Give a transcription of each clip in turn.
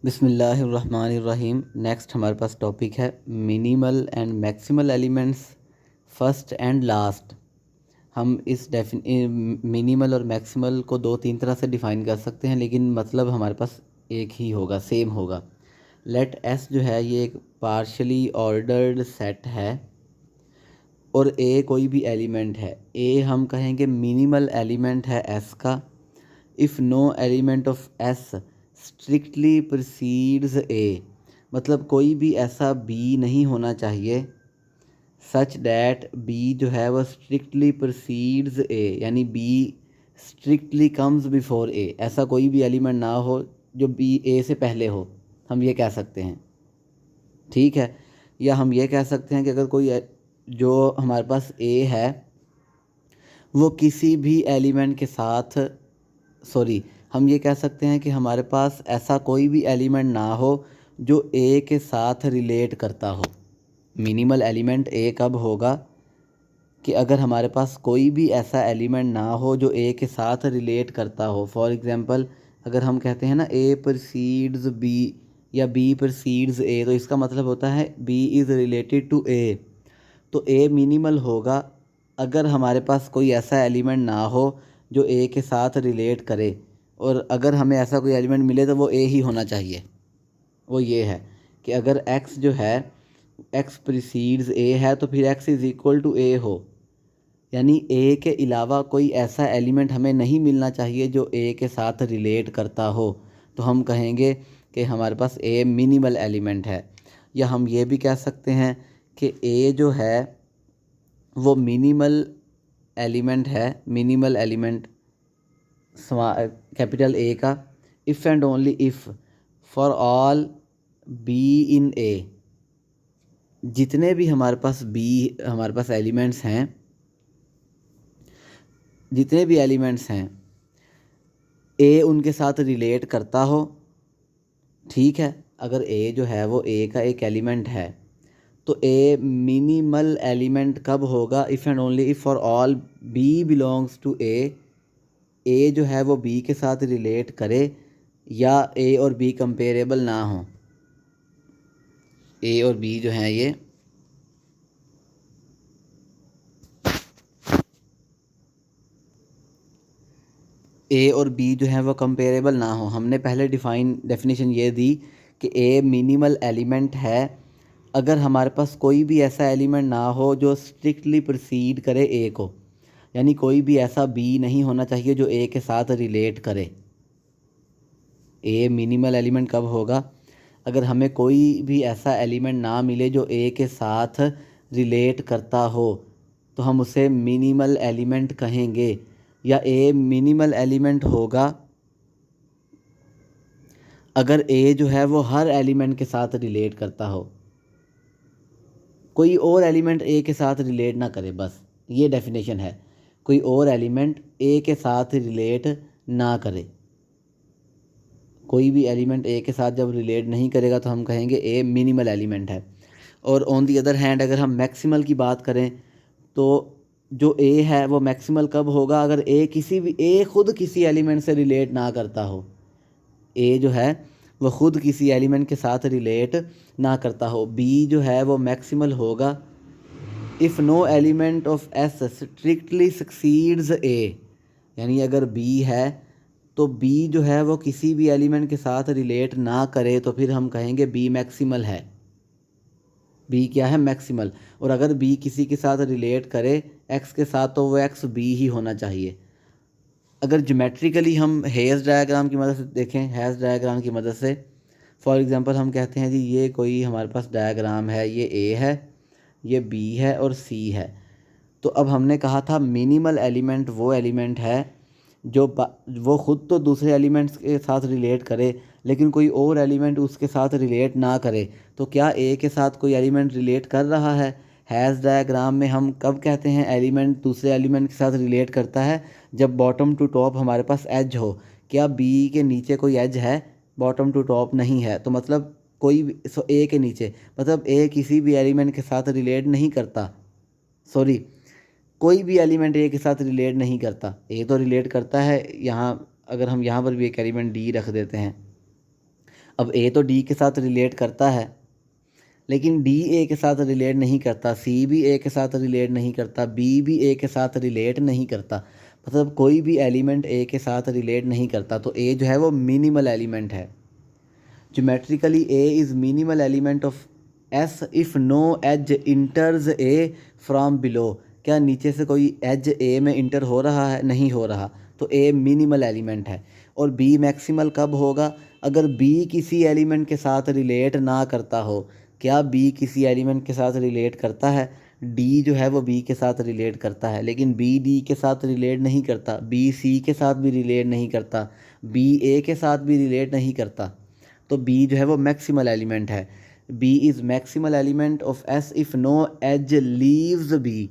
बिस्मिल्लाहिर्रहमानिर्रहीम। नेक्स्ट हमारे पास टॉपिक है minimal and maximal elements, first and last. हम इस मिनिमल और मैक्सिमल को दो तीन तरह से डिफ़ाइन कर सकते हैं, लेकिन मतलब हमारे पास एक ही होगा, सेम होगा। लेट एस जो है ये एक पार्शली ऑर्डर्ड सेट है और ए कोई भी एलिमेंट है। ए हम कहेंगे मिनिमल एलिमेंट है एस का। If no element of S strictly precedes A, मतलब कोई भी ऐसा बी नहीं होना चाहिए सच डैट बी जो है वह स्ट्रिक्टली प्रीसीड्स ए, यानी B strictly comes before A. ऐसा कोई भी एलिमेंट ना हो जो बी ए से पहले हो, हम ये कह सकते हैं। ठीक है। या हम ये कह सकते हैं कि अगर कोई जो हमारे पास ए है वो किसी भी एलिमेंट के साथ हम ये कह सकते हैं कि हमारे पास ऐसा कोई भी एलिमेंट ना हो जो ए के साथ रिलेट करता हो। मिनिमल एलिमेंट ए कब होगा कि अगर हमारे पास कोई भी ऐसा एलिमेंट ना हो जो ए के साथ रिलेट करता हो। फॉर एग्ज़ाम्पल अगर हम कहते हैं ना ए प्रीसीड्स बी या बी प्रीसीड्स ए, तो इसका मतलब होता है बी इज़ रिलेटेड टू ए। तो ए मिनिमल होगा अगर हमारे पास कोई ऐसा एलिमेंट ना हो जो ए के साथ रिलेट करे, और अगर हमें ऐसा कोई एलिमेंट मिले तो वो ए ही होना चाहिए। वो ये है कि अगर x जो है x प्रीसीड्स ए है तो फिर x इज़ इक्वल टू ए हो, यानी ए के अलावा कोई ऐसा एलिमेंट हमें नहीं मिलना चाहिए जो ए के साथ रिलेट करता हो। तो हम कहेंगे कि हमारे पास ए मिनिमल एलिमेंट है। या हम ये भी कह सकते हैं कि ए जो है वो मिनिमल एलिमेंट है, मिनिमल एलिमेंट कैपिटल ए का, if and only if for all B in A. जितने भी हमारे पास एलिमेंट्स हैं, जितने भी एलिमेंट्स हैं ए उनके साथ रिलेट करता हो। ठीक है। अगर ए जो है वो ए का एक एलिमेंट है तो ए मिनिमल एलिमेंट कब होगा? If and only if for all B belongs to A जो है वो बी के साथ रिलेट करे या ए और बी कंपेरेबल ना हो। ए और बी जो हैं ये ए और बी जो है वो कंपेरेबल ना हो। हमने पहले डेफिनेशन ये दी कि ए मिनिमल एलिमेंट है अगर हमारे पास कोई भी ऐसा एलिमेंट ना हो जो स्ट्रिक्टली प्रीसीड करे ए को, यानी कोई भी ऐसा बी नहीं होना चाहिए जो ए के साथ रिलेट करे। ए मिनिमल एलिमेंट कब होगा? अगर हमें कोई भी ऐसा एलिमेंट ना मिले जो ए के साथ रिलेट करता हो तो हम उसे मिनिमल एलिमेंट कहेंगे। या ए मिनिमल एलिमेंट होगा अगर ए जो है वो हर एलिमेंट के साथ रिलेट करता हो, कोई और एलिमेंट ए के साथ रिलेट ना करे। बस ये डेफिनेशन है, कोई और एलिमेंट ए के साथ रिलेट ना करे। कोई भी एलिमेंट ए के साथ जब रिलेट नहीं करेगा तो हम कहेंगे ए मिनिमल एलिमेंट है। और ऑन दी अदर हैंड अगर हम मैक्सिमल की बात करें तो जो ए है वो मैक्सिमल कब होगा? अगर ए खुद किसी एलिमेंट से रिलेट ना करता हो। ए जो है वो खुद किसी एलिमेंट के साथ रिलेट ना करता हो। बी जो है वो मैक्सिमल होगा if no element of S strictly succeeds A, यानी अगर बी है तो बी जो है वो किसी भी एलिमेंट के साथ रिलेट ना करे तो फिर हम कहेंगे बी मैक्सिमल है। बी क्या है? मैक्सिमल। और अगर बी किसी के साथ रिलेट करे एक्स के साथ तो वो एक्स बी ही होना चाहिए। अगर ज्योमेट्रिकली हम हेयर्स डायग्राम की मदद से देखें, हेयर्स डायग्राम की मदद से फॉर एग्जांपल हम कहते हैं जी ये कोई हमारे पास डायग्राम है, ये ए है, ये बी है और सी है। तो अब हमने कहा था मिनिमल एलिमेंट वो एलिमेंट है जो वो ख़ुद तो दूसरे एलिमेंट्स के साथ रिलेट करे लेकिन कोई और एलिमेंट उसके साथ रिलेट ना करे। तो क्या ए के साथ कोई एलिमेंट रिलेट कर रहा है? हैज़ डायग्राम में हम कब कहते हैं एलिमेंट दूसरे एलिमेंट के साथ रिलेट करता है? जब बॉटम टू टॉप हमारे पास एज हो। क्या बी के नीचे कोई एज है? बॉटम टू टॉप नहीं है। तो मतलब ए के नीचे मतलब ए किसी भी एलिमेंट के साथ रिलेट नहीं करता। कोई भी एलिमेंट ए के साथ रिलेट नहीं करता। ए तो रिलेट करता है। यहाँ अगर हम यहाँ पर भी एक एलिमेंट डी रख देते हैं। अब ए तो डी के साथ रिलेट करता है, लेकिन डी ए के साथ रिलेट नहीं करता, सी भी ए के साथ रिलेट नहीं करता, बी भी ए के साथ रिलेट नहीं करता, मतलब कोई भी एलिमेंट ए के साथ रिलेट नहीं करता। तो ए जो है वो मिनिमल एलिमेंट है। Geometrically a is minimal element of s if no edge enters a from below. क्या नीचे से कोई एज ए में इंटर हो रहा है? नहीं हो रहा, तो ए मिनिमल एलिमेंट है। और बी मैक्सिमल कब होगा? अगर बी किसी एलिमेंट के साथ रिलेट ना करता हो। क्या बी किसी एलिमेंट के साथ रिलेट करता है? डी जो है वो बी के साथ रिलेट करता है, लेकिन बी डी के साथ रिलेट नहीं करता, बी सी के साथ भी रिलेट नहीं करता, बी ए के साथ भी रिलेट नहीं करता। तो बी जो है वो मैक्सिमल एलिमेंट है। B is maximal element of s if no edge leaves b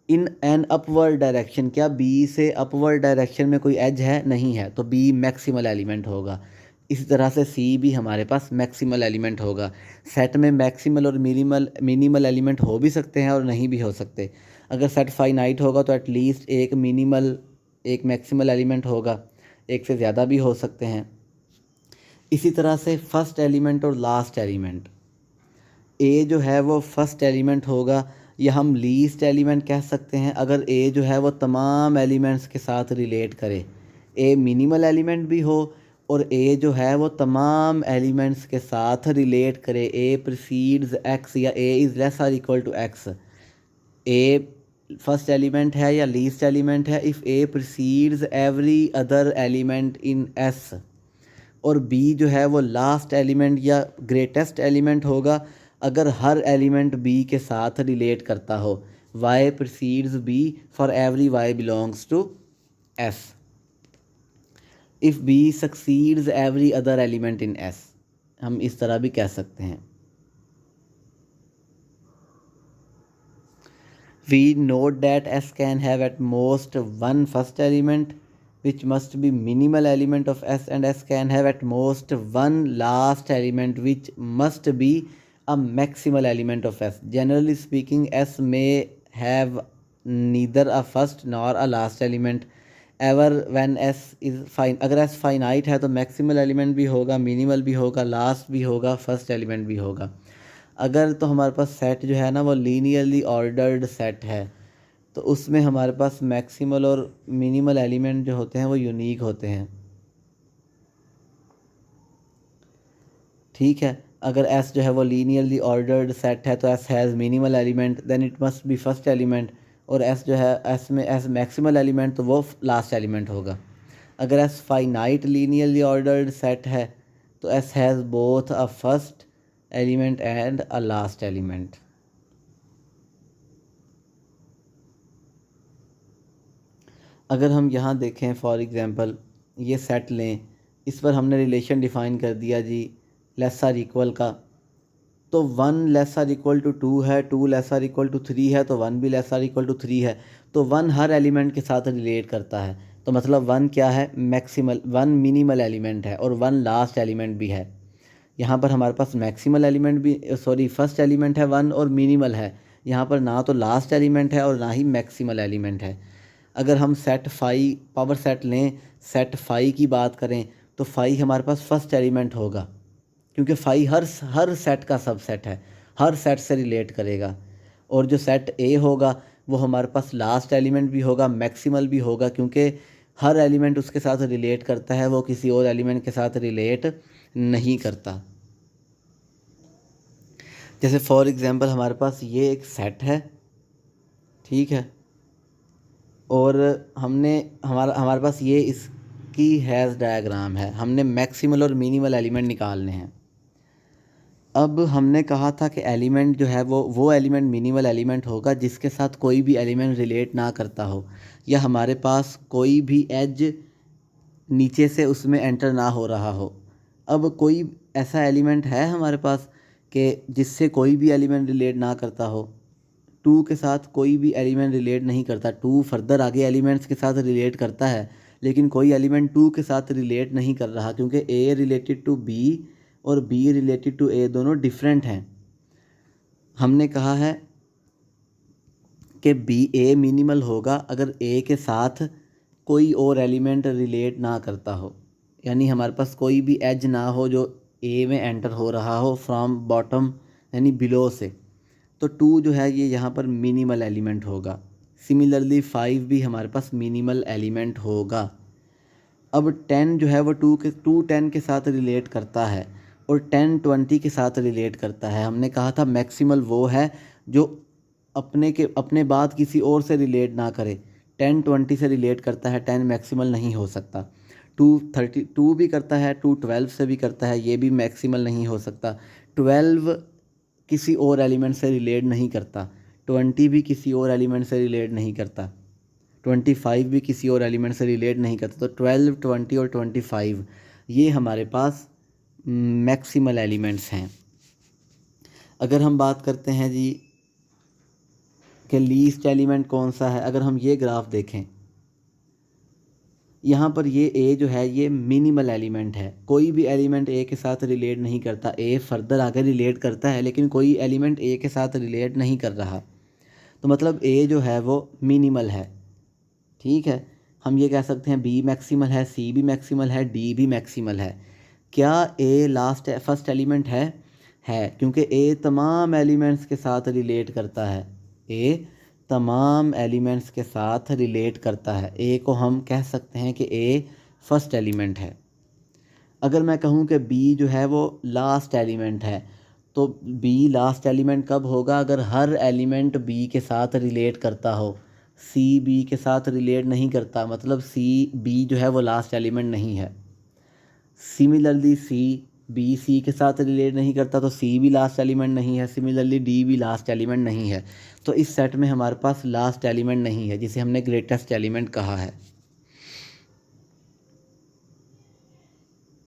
in an upward direction. क्या बी से अपवर्ड डायरेक्शन में कोई एज है? नहीं है, तो बी मैक्सिमल एलिमेंट होगा। इसी तरह से सी भी हमारे पास मैक्सिमल एलिमेंट होगा। सेट में मैक्सिमल और मिनिमल एलिमेंट हो भी सकते हैं और नहीं भी हो सकते। अगर सेट फाइनाइट होगा तो एटलीस्ट एक मिनिमल एक मैक्सिमल एलिमेंट होगा, एक से ज़्यादा भी हो सकते हैं। इसी तरह से फर्स्ट एलिमेंट और लास्ट एलिमेंट, ए जो है वो फर्स्ट एलिमेंट होगा, या हम लीस्ट एलिमेंट कह सकते हैं अगर ए जो है वो तमाम एलिमेंट्स के साथ रिलेट करे। ए मिनिमल एलिमेंट भी हो और ए जो है वो तमाम एलिमेंट्स के साथ रिलेट करे। ए प्रीसीड्स एक्स या a is less or equal to x. A first element है या लीस्ट एलिमेंट है if a precedes every other element in s. और बी जो है वो लास्ट एलिमेंट या ग्रेटेस्ट एलिमेंट होगा अगर हर एलिमेंट बी के साथ रिलेट करता हो। Y precedes b for every y belongs to s. If b succeeds every other element in s, हम इस तरह भी कह सकते हैं। We note that S can have at most one first element which must be minimal element of S, and S can have at most one last element which must be a maximal element of S. Generally speaking, S may have neither a first nor a last element ever when S is fine। अगर S finite है तो maximal element भी होगा, minimal भी होगा, last भी होगा, first element भी होगा। अगर तो हमारे पास सेट जो है ना वो लीनियरली ऑर्डर्ड सेट है, तो उसमें हमारे पास मैक्सिमल और मिनिमल एलिमेंट जो होते हैं वो यूनिक होते हैं। ठीक है, अगर एस जो है वो लीनियरली ऑर्डर्ड सेट है तो s has minimal element, then it must be first element. और एस जो है एस में एस मैक्सिमल एलिमेंट तो वो लास्ट एलिमेंट होगा। अगर S finite linearly ordered set है तो s has both a first element and a last element. अगर हम यहाँ देखें फॉर एग्ज़ाम्पल ये सेट लें, इस पर हमने रिलेशन डिफ़ाइन कर दिया जी लेस आर इक्वल का, तो 1 लेस आर इक्वल टू 2 है, 2 लेस आर इक्वल टू 3 है, तो 1 भी लेस आर इक्वल टू 3 है। तो 1 हर एलिमेंट के साथ रिलेट करता है, तो मतलब 1 क्या है? मैक्सिमल, 1 मिनिमल एलिमेंट है और 1 लास्ट एलिमेंट भी है। यहाँ पर हमारे पास मैक्सिमल एलिमेंट भी फर्स्ट एलिमेंट है 1 और मिनिमल है। यहाँ पर ना तो लास्ट एलिमेंट है और ना ही मैक्सिमल एलिमेंट है। अगर हम सेट फाई पावर सेट लें, सेट फाई की बात करें तो फाई हमारे पास फर्स्ट एलिमेंट होगा, क्योंकि फाई हर सेट का सबसेट है, हर सेट से रिलेट करेगा। और जो सेट ए होगा वो हमारे पास लास्ट एलिमेंट भी होगा, मैक्सिमल भी होगा, क्योंकि हर एलिमेंट उसके साथ रिलेट करता है, वो किसी और एलिमेंट के साथ रिलेट नहीं करता। जैसे फॉर एग्ज़ाम्पल हमारे पास ये एक सेट है, ठीक है, और हमारे पास ये इसकी हैज़ डायग्राम है। हमने मैक्सिमल और मिनिमल एलिमेंट निकालने हैं। अब हमने कहा था कि एलिमेंट जो है वो एलिमेंट मिनिमल एलिमेंट होगा जिसके साथ कोई भी एलिमेंट रिलेट ना करता हो, या हमारे पास कोई भी एज नीचे से उसमें एंटर ना हो रहा हो। अब कोई ऐसा एलिमेंट है हमारे पास कि जिससे कोई भी एलिमेंट रिलेट ना करता हो। 2 के साथ कोई भी एलिमेंट रिलेट नहीं करता। 2 फर्दर आगे एलिमेंट्स के साथ रिलेट करता है, लेकिन कोई एलिमेंट 2 के साथ रिलेट नहीं कर रहा, क्योंकि ए रिलेटेड टू बी और बी रिलेटेड टू ए दोनों डिफरेंट हैं। हमने कहा है कि बी ए मिनिमल होगा अगर ए के साथ कोई और एलिमेंट रिलेट ना करता हो, यानी हमारे पास कोई भी एज ना हो जो ए में एंटर हो रहा हो फ्रॉम बॉटम यानी बिलो से, तो 2 जो है ये यहाँ पर मिनिमल एलिमेंट होगा। सिमिलरली 5 भी हमारे पास मिनिमल एलिमेंट होगा। अब 10 जो है वो 2 10 के साथ रिलेट करता है और 10 20 के साथ रिलेट करता है। हमने कहा था मैक्सिमल वो है जो अपने बाद किसी और से रिलेट ना करे। 10 20 से रिलेट करता है, 10 मैक्सिमल नहीं हो सकता। 2 भी करता है, 2 12 से भी करता है, ये भी मैक्सिमल नहीं हो सकता। 12 किसी और एलिमेंट से रिलेट नहीं करता। 20 भी किसी और एलिमेंट से रिलेट नहीं करता। 25 भी किसी और एलिमेंट से रिलेट नहीं करता। तो 12 20 और 25 ये हमारे पास मैक्सिमल एलिमेंट्स हैं। अगर हम बात करते हैं जी कि लीस्ट एलिमेंट कौन सा है, अगर हम ये ग्राफ देखें, यहाँ पर ये ए जो है ये मिनिमल एलिमेंट है। कोई भी एलिमेंट ए के साथ रिलेट नहीं करता। ए फर्दर आगे रिलेट करता है लेकिन कोई एलिमेंट ए के साथ रिलेट नहीं कर रहा, तो मतलब ए जो है वो मिनिमल है। ठीक है, हम ये कह सकते हैं बी मैक्सिमल है, सी भी मैक्सिमल है, डी भी मैक्सिमल है। क्या ए फर्स्ट एलिमेंट है? क्योंकि ए तमाम एलिमेंट्स के साथ रिलेट करता है। ए तमाम एलिमेंट्स के साथ रिलेट करता है। ए को हम कह सकते हैं कि ए फर्स्ट एलिमेंट है। अगर मैं कहूँ कि बी जो है वो लास्ट एलिमेंट है, तो बी लास्ट एलिमेंट कब होगा? अगर हर एलिमेंट बी के साथ रिलेट करता हो। सी बी के साथ रिलेट नहीं करता, मतलब बी जो है वो लास्ट एलिमेंट नहीं है। सिमिलरली बी सी के साथ रिलेट नहीं करता तो सी भी लास्ट एलिमेंट नहीं है। सिमिलरली डी भी लास्ट एलिमेंट नहीं है। तो इस सेट में हमारे पास लास्ट एलिमेंट नहीं है जिसे हमने ग्रेटेस्ट एलिमेंट कहा है।